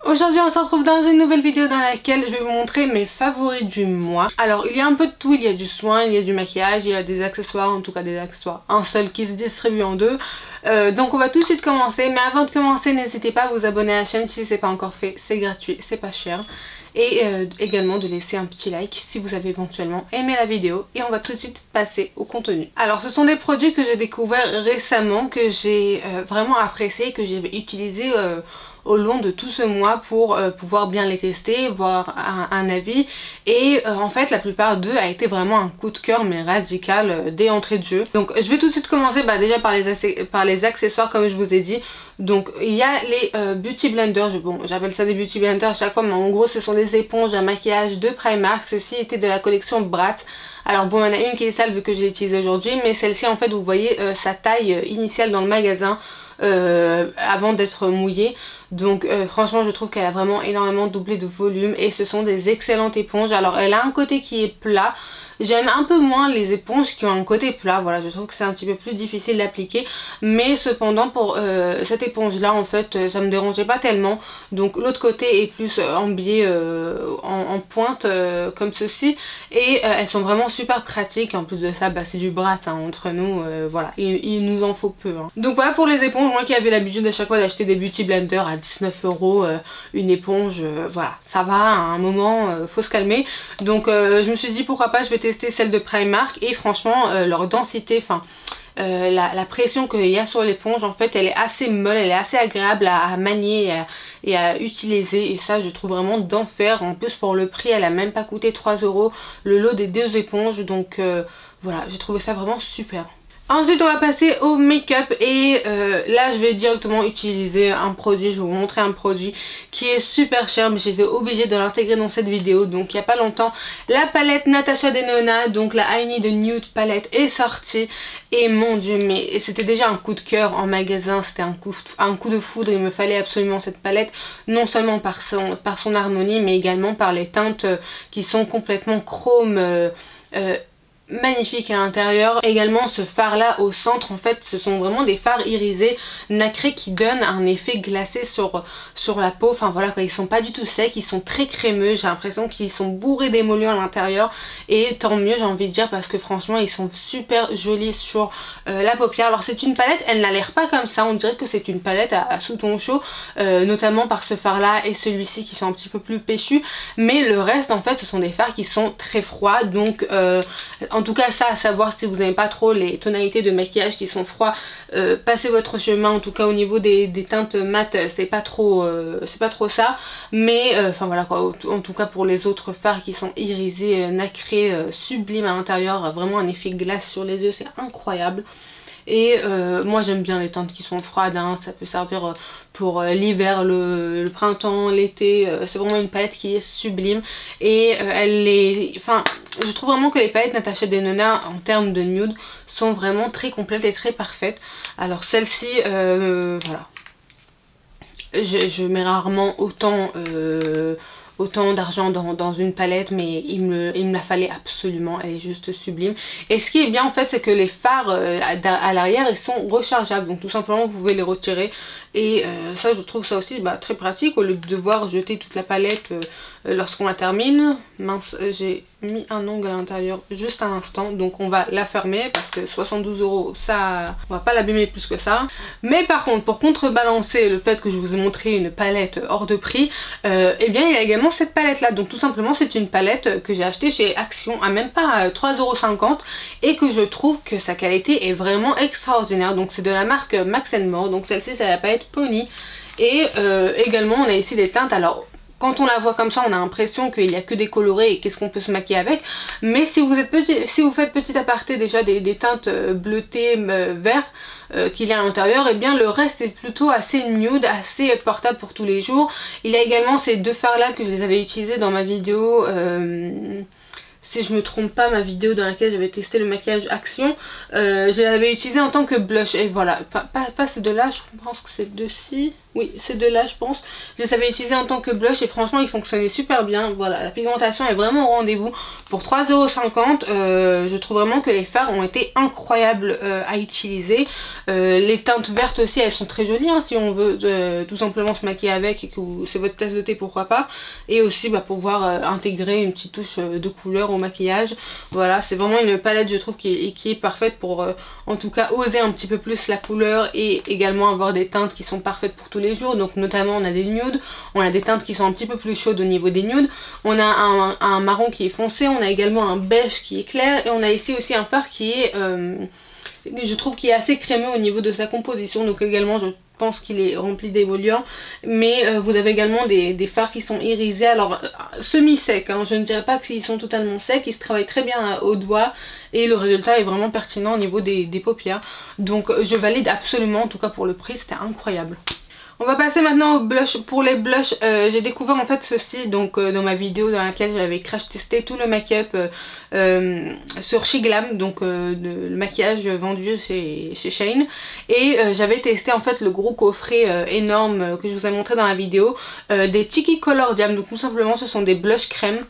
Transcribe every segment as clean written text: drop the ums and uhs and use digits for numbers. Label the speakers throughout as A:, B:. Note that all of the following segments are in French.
A: Aujourd'hui on se retrouve dans une nouvelle vidéo dans laquelle je vais vous montrer mes favoris du mois. Alors il y a un peu de tout, il y a du soin, il y a du maquillage, il y a des accessoires, en tout cas des accessoires, un seul qui se distribue en deux. Donc on va tout de suite commencer, mais avant de commencer n'hésitez pas à vous abonner à la chaîne si c'est pas encore fait, c'est gratuit, c'est pas cher. Et également de laisser un petit like si vous avez éventuellement aimé la vidéo. Et on va tout de suite passer au contenu. Alors ce sont des produits que j'ai découverts récemment, que j'ai vraiment apprécié, que j'ai utilisé au long de tout ce mois pour pouvoir bien les tester, voir un avis. Et en fait la plupart d'eux a été vraiment un coup de cœur mais radical dès entrée de jeu. Donc je vais tout de suite commencer déjà par les accessoires comme je vous ai dit. Donc il y a les beauty blenders, bon j'appelle ça des beauty blenders à chaque fois mais en gros ce sont des éponges à maquillage de Primark. Ceci était de la collection Bratz. Alors bon il y en a une qui est sale vu que je l'ai utilisée aujourd'hui, mais celle-ci en fait vous voyez sa taille initiale dans le magasin avant d'être mouillée. Donc franchement je trouve qu'elle a vraiment énormément doublé de volume et ce sont des excellentes éponges. Alors elle a un côté qui est plat. J'aime un peu moins les éponges qui ont un côté plat, voilà, je trouve que c'est un petit peu plus difficile d'appliquer. Mais cependant pour cette éponge là en fait ça me dérangeait pas tellement. Donc l'autre côté est plus en biais, en pointe comme ceci. Et elles sont vraiment super pratiques. En plus de ça c'est du Bratz hein, entre nous, voilà, il nous en faut peu hein. Donc voilà pour les éponges, moi qui avais l'habitude à chaque fois d'acheter des beauty blenders à 19 €, une éponge, voilà, ça va à un moment, faut se calmer. Donc je me suis dit pourquoi pas, je vais tester celle de Primark et franchement leur densité, enfin la pression qu'il y a sur l'éponge en fait elle est assez molle, elle est assez agréable à manier et à utiliser, et ça je trouve vraiment d'enfer. En plus pour le prix elle a même pas coûté 3 € le lot des deux éponges, donc voilà, j'ai trouvé ça vraiment super. Ensuite on va passer au make-up et là je vais directement utiliser un produit, je vais vous montrer un produit qui est super cher mais j'étais obligée de l'intégrer dans cette vidéo. Donc il n'y a pas longtemps la palette Natasha Denona, donc la I Need a Nude palette est sortie et mon dieu mais c'était déjà un coup de cœur en magasin, c'était un coup de foudre, il me fallait absolument cette palette, non seulement par son harmonie mais également par les teintes qui sont complètement chrome, magnifique à l'intérieur. Également ce phare là au centre, en fait ce sont vraiment des fards irisés nacrés qui donnent un effet glacé sur la peau. Enfin voilà quoi, ils sont pas du tout secs, ils sont très crémeux, j'ai l'impression qu'ils sont bourrés d'émollients à l'intérieur et tant mieux j'ai envie de dire, parce que franchement ils sont super jolis sur la paupière. Alors c'est une palette, elle n'a l'air pas comme ça, on dirait que c'est une palette à sous-ton chaud, notamment par ce phare là et celui-ci qui sont un petit peu plus péchus, mais le reste en fait ce sont des fards qui sont très froids. Donc en tout cas ça, à savoir si vous n'aimez pas trop les tonalités de maquillage qui sont froids, passez votre chemin. En tout cas au niveau des teintes mat c'est pas trop ça, mais enfin voilà quoi, en tout cas pour les autres fards qui sont irisés, nacrés, sublimes à l'intérieur, vraiment un effet glace sur les yeux, c'est incroyable. Et moi j'aime bien les teintes qui sont froides hein, ça peut servir pour l'hiver, le printemps, l'été, c'est vraiment une palette qui est sublime. Et je trouve vraiment que les palettes Natasha Denona en termes de nude sont vraiment très complètes et très parfaites. Alors celle-ci, voilà, je mets rarement autant d'argent dans une palette, mais il me la fallait absolument, elle est juste sublime. Et ce qui est bien en fait c'est que les fards à l'arrière ils sont rechargeables, donc tout simplement vous pouvez les retirer. Et ça je trouve ça aussi très pratique au lieu de devoir jeter toute la palette lorsqu'on la termine. Mince, j'ai mis un ongle à l'intérieur juste un instant, donc on va la fermer parce que 72 € ça, on va pas l'abîmer plus que ça. Mais par contre pour contrebalancer le fait que je vous ai montré une palette hors de prix, eh bien il y a également cette palette là. Donc tout simplement c'est une palette que j'ai achetée chez Action à même pas 3,50 € et que je trouve que sa qualité est vraiment extraordinaire. Donc c'est de la marque Max More, donc celle-ci c'est la palette Pony. Et également on a ici des teintes. Alors quand on la voit comme ça on a l'impression qu'il n'y a que des colorés et qu'est-ce qu'on peut se maquiller avec, mais si vous faites petit aparté déjà des teintes bleutées, vert qu'il y a à l'intérieur, et bien le reste est plutôt assez nude, assez portable pour tous les jours. Il y a également ces deux fards là que je les avais utilisés dans ma vidéo, si je me trompe pas, ma vidéo dans laquelle j'avais testé le maquillage Action, je l'avais utilisé en tant que blush. Et voilà, pas ces deux là, je pense que c'est deux-ci. Oui, ces deux-là, je pense. Je les avais utilisés en tant que blush et franchement, ils fonctionnaient super bien. Voilà, la pigmentation est vraiment au rendez-vous. Pour 3,50 €, je trouve vraiment que les fards ont été incroyables à utiliser. Les teintes vertes aussi, elles sont très jolies hein, si on veut tout simplement se maquiller avec et que c'est votre tasse de thé, pourquoi pas. Et aussi pouvoir intégrer une petite touche de couleur au maquillage. Voilà, c'est vraiment une palette, je trouve, qui est parfaite pour en tout cas oser un petit peu plus la couleur et également avoir des teintes qui sont parfaites pour tous les jours. Donc notamment on a des nudes, on a des teintes qui sont un petit peu plus chaudes au niveau des nudes, on a un marron qui est foncé, on a également un beige qui est clair et on a ici aussi un fard qui est je trouve qu'il est assez crémeux au niveau de sa composition. Donc également je pense qu'il est rempli d'émollients, mais vous avez également des fards qui sont irisés, alors semi-secs hein. Je ne dirais pas qu'ils sont totalement secs, ils se travaillent très bien au doigt et le résultat est vraiment pertinent au niveau des paupières. Donc je valide absolument, en tout cas pour le prix, c'était incroyable. On va passer maintenant au blush. Pour les blushs, j'ai découvert en fait ceci donc dans ma vidéo dans laquelle j'avais crash testé tout le make-up sur Shiglam, donc le maquillage vendu chez Shein. Et j'avais testé en fait le gros coffret énorme que je vous ai montré dans la vidéo des Cheeky Color Jam. Donc tout simplement ce sont des blushs crème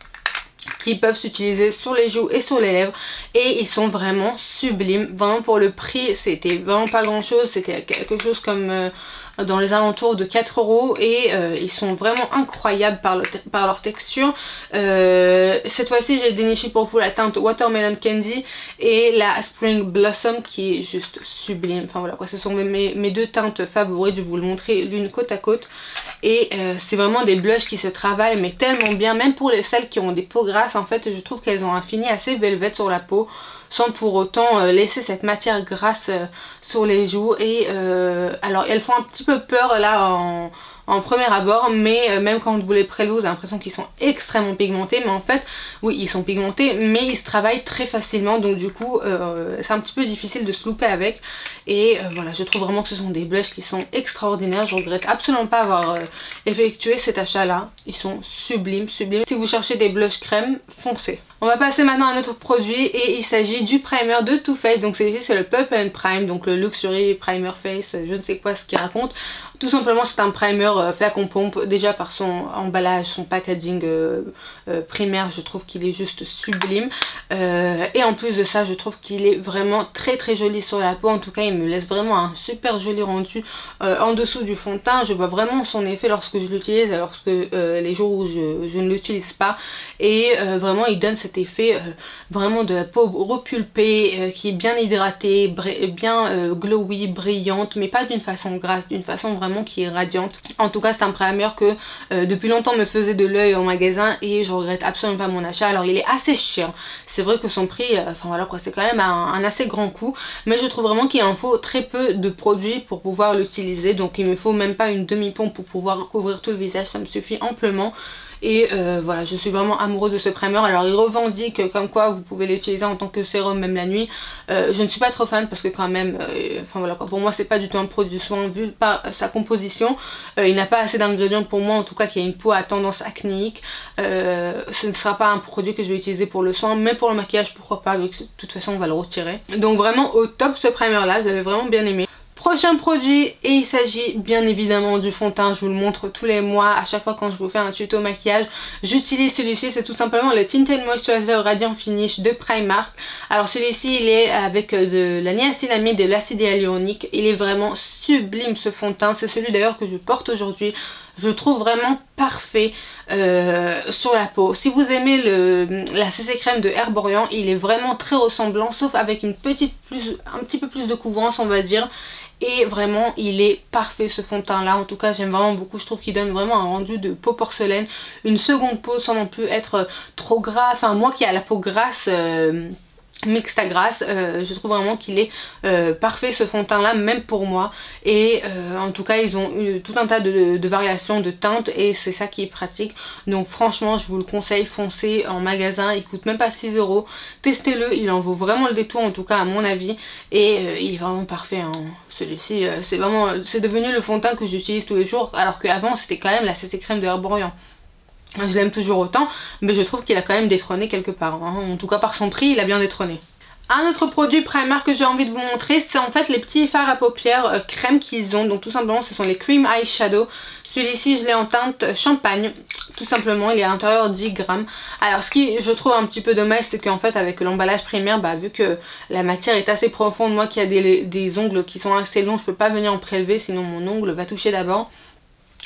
A: qui peuvent s'utiliser sur les joues et sur les lèvres et ils sont vraiment sublimes. Vraiment pour le prix c'était vraiment pas grand chose, c'était quelque chose comme dans les alentours de 4 € et ils sont vraiment incroyables par leur texture. Cette fois-ci j'ai déniché pour vous la teinte Watermelon Candy et la Spring Blossom qui est juste sublime. Enfin voilà quoi, ce sont mes deux teintes favorites, je vais vous le montrer l'une côte à côte. Et c'est vraiment des blushs qui se travaillent mais tellement bien, même pour celles qui ont des peaux grasses en fait, je trouve qu'elles ont un fini assez velvet sur la peau sans pour autant laisser cette matière grasse sur les joues. Et alors elles font un petit peu peur là en premier abord, mais même quand vous les prélevez vous avez l'impression qu'ils sont extrêmement pigmentés, mais en fait oui ils sont pigmentés mais ils se travaillent très facilement, donc du coup c'est un petit peu difficile de se louper avec. Et voilà, je trouve vraiment que ce sont des blushs qui sont extraordinaires, je regrette absolument pas avoir effectué cet achat là, ils sont sublimes, sublimes. Si vous cherchez des blushs crème, foncez. On va passer maintenant à un autre produit et il s'agit du primer de Too Faced. Donc celui-ci c'est le Pulp and Prime, donc le Luxury Primer Face, je ne sais quoi ce qu'il raconte. Tout simplement c'est un primer flacon pompe, déjà par son emballage, son packaging primaire, je trouve qu'il est juste sublime. Et en plus de ça je trouve qu'il est vraiment très très joli sur la peau, en tout cas il me laisse vraiment un super joli rendu en dessous du fond de teint. Je vois vraiment son effet lorsque je l'utilise, lorsque les jours où je ne l'utilise pas, et vraiment il donne cet effet vraiment de la peau repulpée, qui est bien hydratée, bien glowy, brillante, mais pas d'une façon grasse, d'une façon vraiment qui est radiante. En tout cas c'est un primer que depuis longtemps me faisait de l'œil en magasin et je regrette absolument pas mon achat. Alors il est assez cher, c'est vrai que son prix, enfin voilà quoi, c'est quand même un assez grand coût, mais je trouve vraiment qu'il en faut très peu de produits pour pouvoir l'utiliser, donc il me faut même pas une demi-pompe pour pouvoir couvrir tout le visage, ça me suffit amplement. Et voilà, je suis vraiment amoureuse de ce primer. Alors il revendique comme quoi vous pouvez l'utiliser en tant que sérum même la nuit. Je ne suis pas trop fan parce que quand même, enfin voilà quoi, pour moi c'est pas du tout un produit de soin vu par sa composition. Il n'a pas assez d'ingrédients pour moi, en tout cas qui a une peau à tendance acnéique. Ce ne sera pas un produit que je vais utiliser pour le soin, mais pour le maquillage pourquoi pas, vu que de toute façon on va le retirer. Donc vraiment au top ce primer là, je l'avais vraiment bien aimé. Prochain produit, et il s'agit bien évidemment du fond de teint, je vous le montre tous les mois, à chaque fois quand je vous fais un tuto maquillage, j'utilise celui-ci, c'est tout simplement le Tinted Moisturizer Radiant Finish de Primark. Alors celui-ci il est avec de la niacinamide et de l'acide hyaluronique, il est vraiment sublime ce fond de teint, c'est celui d'ailleurs que je porte aujourd'hui. Je trouve vraiment parfait sur la peau. Si vous aimez la CC crème de Herborian, il est vraiment très ressemblant, sauf avec un petit peu plus de couvrance on va dire. Et vraiment il est parfait ce fond de teint là, en tout cas j'aime vraiment beaucoup, je trouve qu'il donne vraiment un rendu de peau porcelaine, une seconde peau sans non plus être trop gras, enfin moi qui a la peau grasse mixte à grasse, je trouve vraiment qu'il est parfait ce fond de teint là, même pour moi. Et en tout cas ils ont eu tout un tas de variations de teintes et c'est ça qui est pratique, donc franchement je vous le conseille, foncez en magasin, il coûte même pas 6 €, testez-le, il en vaut vraiment le détour en tout cas à mon avis, et il est vraiment parfait hein. Celui-ci c'est devenu le fond de teint que j'utilise tous les jours, alors qu'avant c'était quand même la CC crème de Herborian. Je l'aime toujours autant, mais je trouve qu'il a quand même détrôné quelque part, hein. En tout cas par son prix il a bien détrôné. Un autre produit primer que j'ai envie de vous montrer, c'est en fait les petits fards à paupières crème qu'ils ont. Donc tout simplement ce sont les Cream Eyeshadow. Celui-ci je l'ai en teinte champagne, tout simplement, il est à l'intérieur 10 grammes. Alors ce qui je trouve un petit peu dommage, c'est qu'en fait avec l'emballage primaire, vu que la matière est assez profonde, moi qui a des ongles qui sont assez longs, je peux pas venir en prélever sinon mon ongle va toucher d'abord.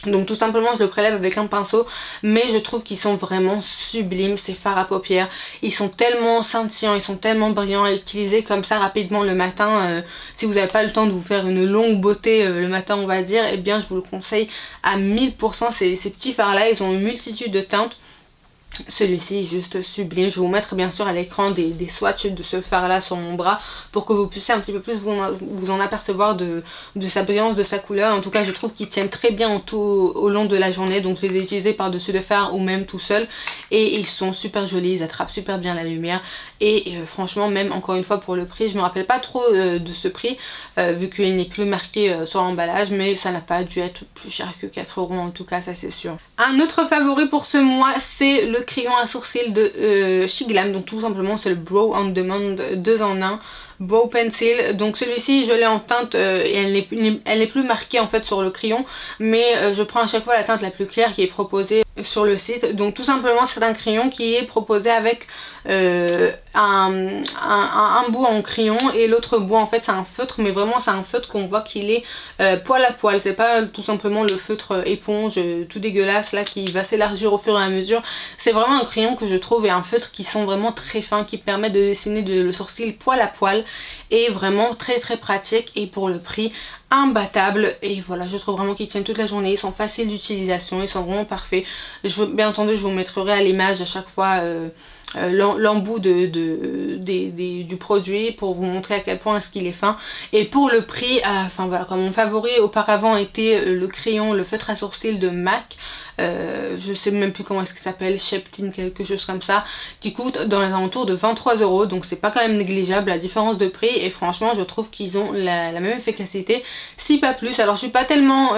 A: Donc tout simplement je le prélève avec un pinceau, mais je trouve qu'ils sont vraiment sublimes ces fards à paupières. Ils sont tellement scintillants, ils sont tellement brillants à utiliser comme ça rapidement le matin. Si vous n'avez pas le temps de vous faire une longue beauté le matin on va dire, eh bien je vous le conseille à 1000%. Ces petits fards là, ils ont une multitude de teintes. Celui-ci est juste sublime. Je vais vous mettre bien sûr à l'écran des swatchs de ce fard là sur mon bras pour que vous puissiez un petit peu plus vous en apercevoir de sa brillance, de sa couleur. En tout cas je trouve qu'ils tiennent très bien au long de la journée, donc je les ai utilisés par dessus le fard ou même tout seul et ils sont super jolis, ils attrapent super bien la lumière et franchement même encore une fois pour le prix, je me rappelle pas trop de ce prix vu qu'il n'est plus marqué sur l'emballage, mais ça n'a pas dû être plus cher que 4 € en tout cas, ça c'est sûr. Un autre favori pour ce mois, c'est le crayon à sourcils de chez Glam. Donc tout simplement c'est le Brow on Demand 2 en 1 Brow Pencil. Donc celui-ci je l'ai en teinte et elle n'est plus marquée en fait sur le crayon, mais je prends à chaque fois la teinte la plus claire qui est proposée sur le site. Donc tout simplement c'est un crayon qui est proposé avec un bout en crayon et l'autre bout en fait c'est un feutre, mais vraiment c'est un feutre qu'on voit qu'il est poil à poil. C'est pas tout simplement le feutre éponge tout dégueulasse là qui va s'élargir au fur et à mesure. C'est vraiment un crayon que je trouve et un feutre qui sont vraiment très fins, qui permettent de dessiner le sourcil poil à poil et vraiment très pratique, et pour le prix imbattable. Et voilà, je trouve vraiment qu'ils tiennent toute la journée, ils sont faciles d'utilisation, ils sont vraiment parfaits. Bien entendu je vous mettrai à l'image à chaque fois l'embout du produit pour vous montrer à quel point est-ce qu'il est fin. Et pour le prix, enfin voilà, comme mon favori auparavant était le crayon, le feutre à sourcils de MAC, je sais même plus comment est-ce qu'il s'appelle, Sheptin quelque chose comme ça, qui coûte dans les alentours de 23 €, donc c'est pas quand même négligeable la différence de prix, et franchement je trouve qu'ils ont la même efficacité, si pas plus. Alors je suis pas tellement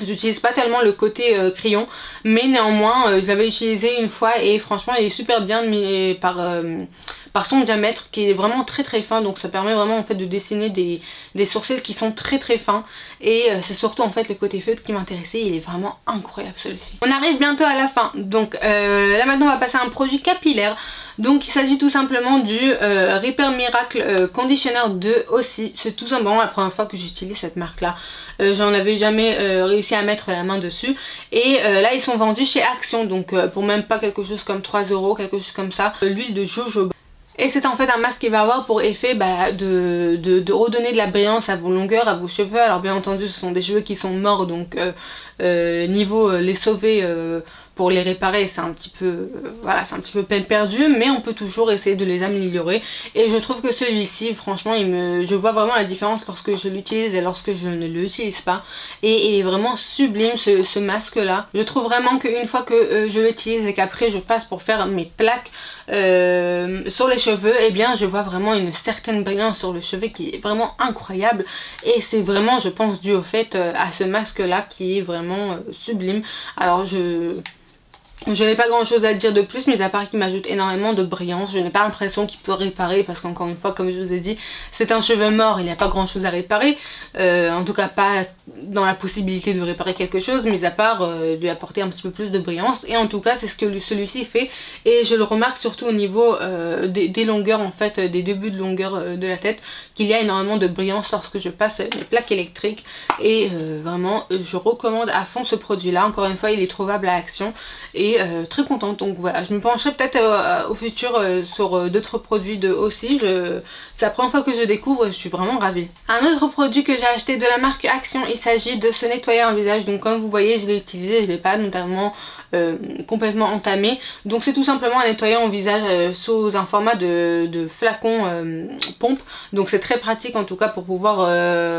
A: j'utilise pas tellement le côté crayon, mais néanmoins je l'avais utilisé une fois et franchement il est super bien mis par son diamètre qui est vraiment très fin, donc ça permet vraiment en fait de dessiner des sourcils qui sont très fins, et c'est surtout en fait le côté feutre qui m'intéressait, il est vraiment incroyable celui-ci. On arrive bientôt à la fin, donc là maintenant on va passer à un produit capillaire. Donc il s'agit tout simplement du Repair Miracle Conditioner 2 aussi. C'est tout simplement la première fois que j'utilise cette marque là. J'en avais jamais réussi à mettre la main dessus. Et là ils sont vendus chez Action, donc pour même pas quelque chose comme 3 €, quelque chose comme ça. L'huile de jojoba. Et c'est en fait un masque qui va avoir pour effet de redonner de la brillance à vos longueurs, à vos cheveux. Alors bien entendu ce sont des cheveux qui sont morts, donc niveau les sauver pour les réparer c'est un petit peu voilà, c'est un petit peu peine perdue, mais on peut toujours essayer de les améliorer. Et je trouve que celui-ci franchement je vois vraiment la différence lorsque je l'utilise et lorsque je ne l'utilise pas, et il est vraiment sublime ce masque là. Je trouve vraiment qu'une fois que je l'utilise et qu'après je passe pour faire mes plaques sur les cheveux, et bien je vois vraiment une certaine brillance sur le cheveu qui est vraiment incroyable, et c'est vraiment je pense dû au fait à ce masque là qui est vraiment sublime. Alors je n'ai pas grand chose à dire de plus, mais à part qu'il m'ajoute énormément de brillance. Je n'ai pas l'impression qu'il peut réparer, parce qu'encore une fois comme je vous ai dit c'est un cheveu mort, il n'y a pas grand chose à réparer, en tout cas pas dans la possibilité de réparer quelque chose, mis à part lui apporter un petit peu plus de brillance. Et en tout cas c'est ce que celui-ci fait, et je le remarque surtout au niveau des longueurs en fait, des débuts de longueur de la tête, qu'il y a énormément de brillance lorsque je passe mes plaques électriques. Et vraiment je recommande à fond ce produit là. Encore une fois il est trouvable à Action, et très contente. Donc voilà, je me pencherai peut-être au futur sur d'autres produits de aussi. C'est la première fois que je découvre, je suis vraiment ravie. Un autre produit que j'ai acheté de la marque Action, il s'agit de ce nettoyeur en visage. Donc comme vous voyez je l'ai utilisé, je l'ai pas notamment complètement entamé. Donc c'est tout simplement un nettoyeur en visage sous un format de flacon pompe. Donc c'est très pratique en tout cas pour pouvoir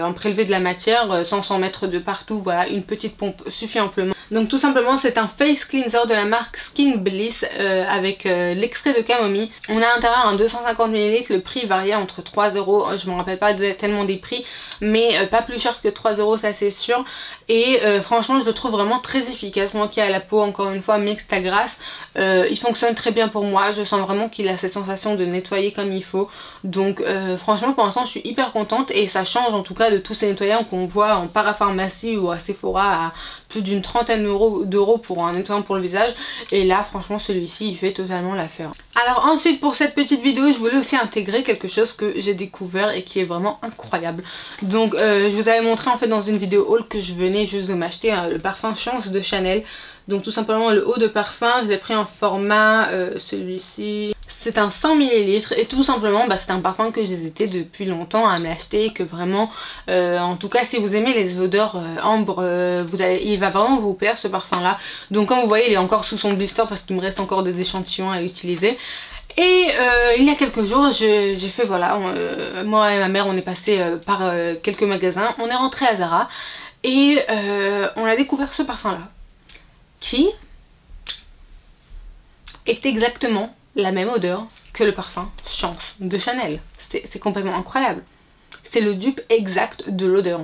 A: en prélever de la matière sans s'en mettre de partout. Voilà, une petite pompe suffit amplement. Donc tout simplement c'est un face cleanser de la marque Skin Bliss avec l'extrait de camomille. On a à l'intérieur un 250 ml, le prix variait entre 3 €, je me rappelle pas tellement des prix, mais pas plus cher que 3 € ça c'est sûr. et franchement je le trouve vraiment très efficace. Moi qui ai la peau encore une fois mixte à grasse, il fonctionne très bien pour moi. Je sens vraiment qu'il a cette sensation de nettoyer comme il faut, donc franchement pour l'instant je suis hyper contente et ça change en tout cas de tous ces nettoyants qu'on voit en parapharmacie ou à Sephora à plus d'une trentaine d'euros pour un nettoyant pour le visage, et là franchement celui-ci il fait totalement l'affaire. Alors ensuite pour cette petite vidéo je voulais aussi intégrer quelque chose que j'ai découvert et qui est vraiment incroyable. Donc je vous avais montré en fait dans une vidéo haul que je venais juste de m'acheter le parfum Chance de Chanel. Donc tout simplement le haut de parfum, je l'ai pris en format celui-ci. C'est un 100 ml et tout simplement c'est un parfum que j'hésitais depuis longtemps à m'acheter, que vraiment en tout cas si vous aimez les odeurs ambre, il va vraiment vous plaire ce parfum là. Donc comme vous voyez il est encore sous son blister parce qu'il me reste encore des échantillons à utiliser. Et il y a quelques jours j'ai fait voilà, moi et ma mère on est passé par quelques magasins, on est rentré à Zara et on a découvert ce parfum là qui est exactement la même odeur que le parfum Chance de Chanel. C'est complètement incroyable. C'est le dupe exact de l'odeur.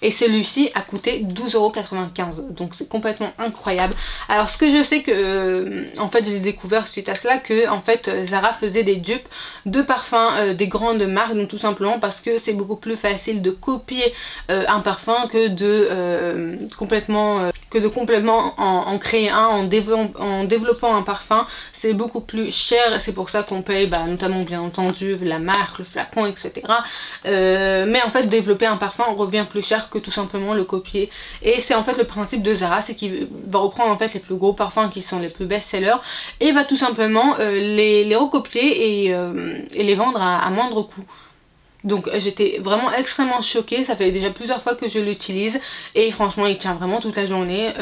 A: Et celui-ci a coûté 12,95 €, donc c'est complètement incroyable. Alors ce que je sais que, en fait je l'ai découvert suite à cela, que en fait Zara faisait des dupes de parfums des grandes marques, donc tout simplement parce que c'est beaucoup plus facile de copier un parfum que de complètement en créer un, en développant un parfum. C'est beaucoup plus cher, c'est pour ça qu'on paye notamment bien entendu la marque, le flacon, etc. Mais en fait développer un parfum revient plus cher que tout simplement le copier, et c'est en fait le principe de Zara, c'est qu'il va reprendre en fait les plus gros parfums qui sont les plus best-sellers et va tout simplement les recopier et les vendre à moindre coût. Donc j'étais vraiment extrêmement choquée, ça fait déjà plusieurs fois que je l'utilise et franchement il tient vraiment toute la journée.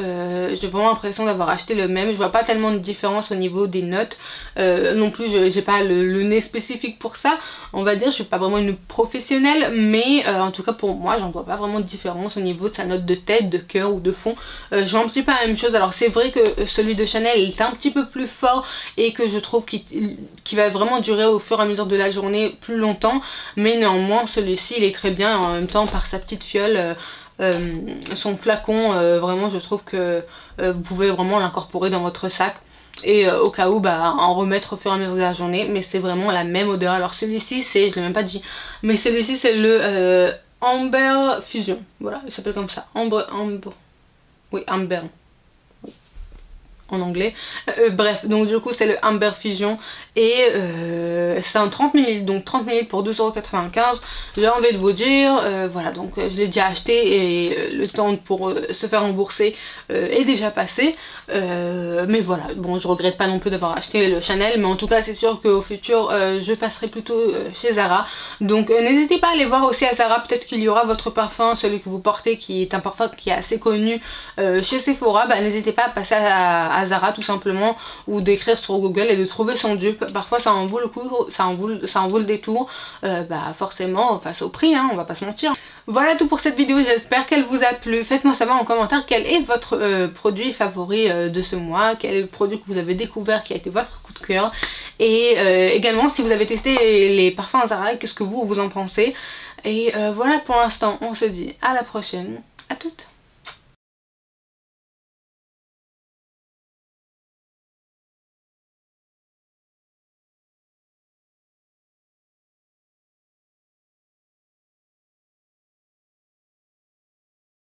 A: J'ai vraiment l'impression d'avoir acheté le même, je vois pas tellement de différence au niveau des notes, non plus j'ai pas le nez spécifique pour ça, on va dire, je suis pas vraiment une professionnelle, mais en tout cas pour moi j'en vois pas vraiment de différence au niveau de sa note de tête, de cœur ou de fond. Je vois un petit peu la même chose. Alors c'est vrai que celui de Chanel il est un petit peu plus fort et que je trouve qu'il va vraiment durer au fur et à mesure de la journée plus longtemps, mais néanmoins celui-ci il est très bien, en même temps par sa petite fiole, son flacon, vraiment je trouve que vous pouvez vraiment l'incorporer dans votre sac et au cas où en remettre au fur et à mesure de la journée. Mais c'est vraiment la même odeur. Alors celui-ci c'est, je l'ai même pas dit, mais celui-ci c'est le Amber Fusion, voilà il s'appelle comme ça, Amber, en anglais. Bref, donc du coup c'est le Amber Fusion et c'est un 30 ml, donc 30 ml pour 12,95 €. J'ai envie de vous dire, voilà, donc je l'ai déjà acheté et le temps pour se faire rembourser est déjà passé. Mais voilà, bon je regrette pas non plus d'avoir acheté le Chanel, mais en tout cas c'est sûr qu'au futur je passerai plutôt chez Zara. Donc n'hésitez pas à aller voir aussi à Zara, peut-être qu'il y aura votre parfum, celui que vous portez qui est un parfum qui est assez connu chez Sephora. N'hésitez pas à passer à Zara tout simplement, ou d'écrire sur Google et de trouver son dupe. Parfois ça en vaut le coup, ça en vaut le détour, forcément face au prix, hein, on va pas se mentir. Voilà tout pour cette vidéo, j'espère qu'elle vous a plu. Faites-moi savoir en commentaire quel est votre produit favori de ce mois, quel est le produit que vous avez découvert qui a été votre coup de cœur, et également si vous avez testé les parfums Zara, qu'est-ce que vous en pensez. Et voilà, pour l'instant on se dit à la prochaine, à toutes.